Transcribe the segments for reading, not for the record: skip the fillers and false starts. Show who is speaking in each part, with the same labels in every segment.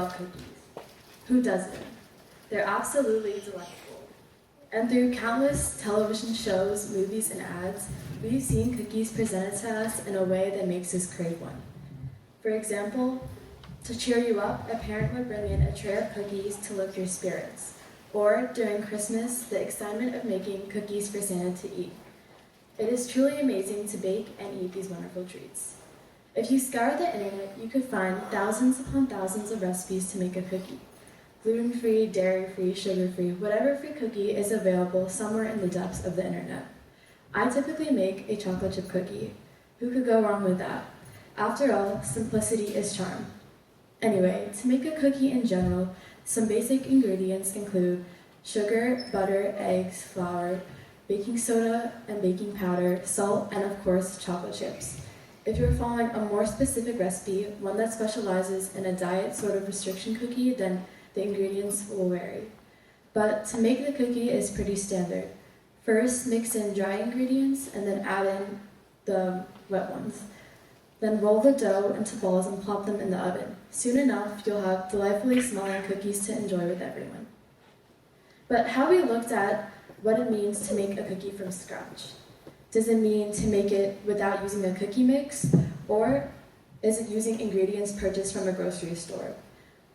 Speaker 1: love cookies. Who doesn't? They're absolutely delightful. And through countless television shows, movies, and ads, we've seen cookies presented to us in a way that makes us crave one. For example, to cheer you up, a parent would bring in a tray of cookies to lift your spirits. Or, during Christmas, the excitement of making cookies for Santa to eat. It is truly amazing to bake and eat these wonderful treats. If you scour the internet, you could find thousands upon thousands of recipes to make a cookie. Gluten-free, dairy-free, sugar-free, whatever free cookie is available somewhere in the depths of the internet. I typically make a chocolate chip cookie. Who could go wrong with that? After all, simplicity is charm. Anyway, to make a cookie in general, some basic ingredients include sugar, butter, eggs, flour, baking soda and baking powder, salt, and of course, chocolate chips. If you're following a more specific recipe, one that specializes in a diet sort of restriction cookie, then the ingredients will vary. But to make the cookie is pretty standard. First, mix in dry ingredients and then add in the wet ones. Then roll the dough into balls and plop them in the oven. Soon enough, you'll have delightfully smelling cookies to enjoy with everyone. But have we looked at what it means to make a cookie from scratch? Does it mean to make it without using a cookie mix? Or is it using ingredients purchased from a grocery store?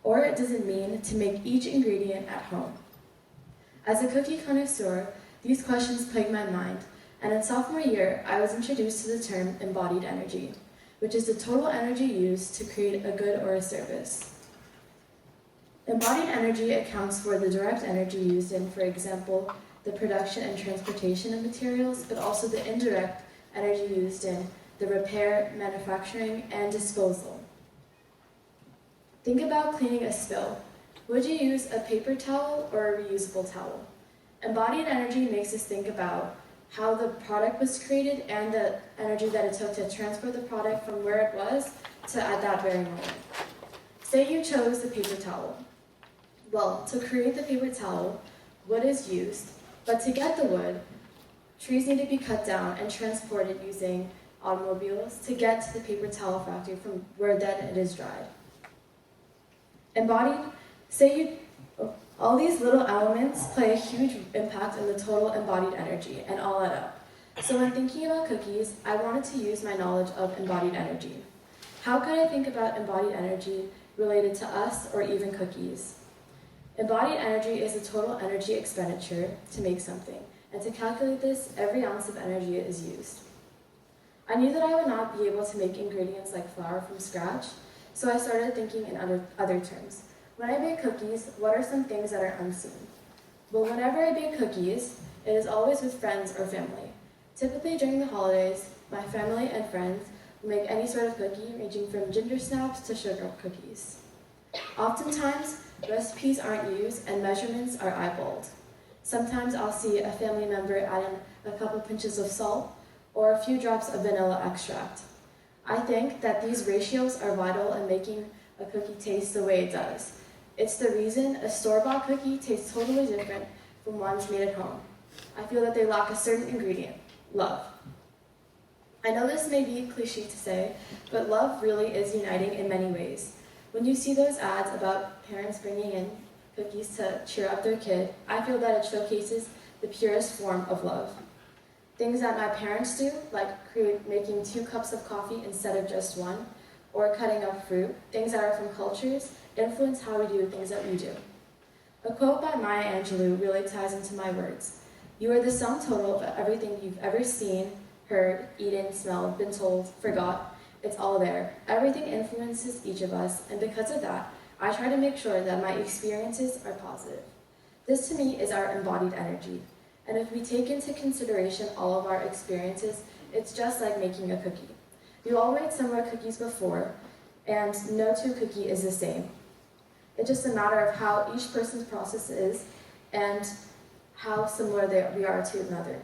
Speaker 1: Or does it mean to make each ingredient at home? As a cookie connoisseur, these questions plagued my mind, and in sophomore year, I was introduced to the term embodied energy, which is the total energy used to create a good or a service. Embodied energy accounts for the direct energy used in, for example, the production and transportation of materials, but also the indirect energy used in the repair, manufacturing, and disposal. Think about cleaning a spill. Would you use a paper towel or a reusable towel? Embodied energy makes us think about how the product was created and the energy that it took to transfer the product from where it was to at that very moment. Say you chose the paper towel. Well, to create the paper towel, wood is used, but to get the wood, trees need to be cut down and transported using automobiles to get to the paper towel factory from where then it is dried. Embodied, all these little elements play a huge impact on the total embodied energy and all add up. So when thinking about cookies, I wanted to use my knowledge of embodied energy. How could I think about embodied energy related to us or even cookies? Embodied energy is the total energy expenditure to make something, and to calculate this, every ounce of energy is used. I knew that I would not be able to make ingredients like flour from scratch, so I started thinking in other terms. When I bake cookies, what are some things that are unseen? Well, whenever I bake cookies, it is always with friends or family. Typically during the holidays, my family and friends will make any sort of cookie, ranging from ginger snaps to sugar cookies. Oftentimes, recipes aren't used and measurements are eyeballed. Sometimes I'll see a family member add in a couple pinches of salt or a few drops of vanilla extract. I think that these ratios are vital in making a cookie taste the way it does. It's the reason a store-bought cookie tastes totally different from ones made at home. I feel that they lack a certain ingredient, love. I know this may be cliche to say, but love really is uniting in many ways. When you see those ads about parents bringing in cookies to cheer up their kid, I feel that it showcases the purest form of love. Things that my parents do, like making 2 cups of coffee instead of just 1, or cutting up fruit, things that are from cultures, influence how we do things that we do. A quote by Maya Angelou really ties into my words. You are the sum total of everything you've ever seen, heard, eaten, smelled, been told, forgot. It's all there. Everything influences each of us, and because of that, I try to make sure that my experiences are positive. This to me is our embodied energy. And if we take into consideration all of our experiences, it's just like making a cookie. We all made similar cookies before, and no 2 cookie is the same. It's just a matter of how each person's process is and how similar we are to another.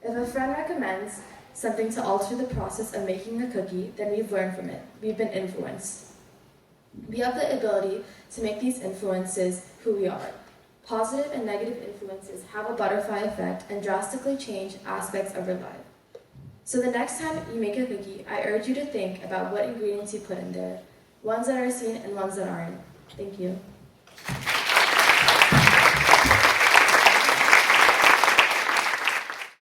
Speaker 1: If a friend recommends something to alter the process of making the cookie, then we've learned from it. We've been influenced. We have the ability to make these influences who we are. Positive and negative influences have a butterfly effect and drastically change aspects of your life. So the next time you make a cookie, I urge you to think about what ingredients you put in there, ones that are seen and ones that aren't. Thank you.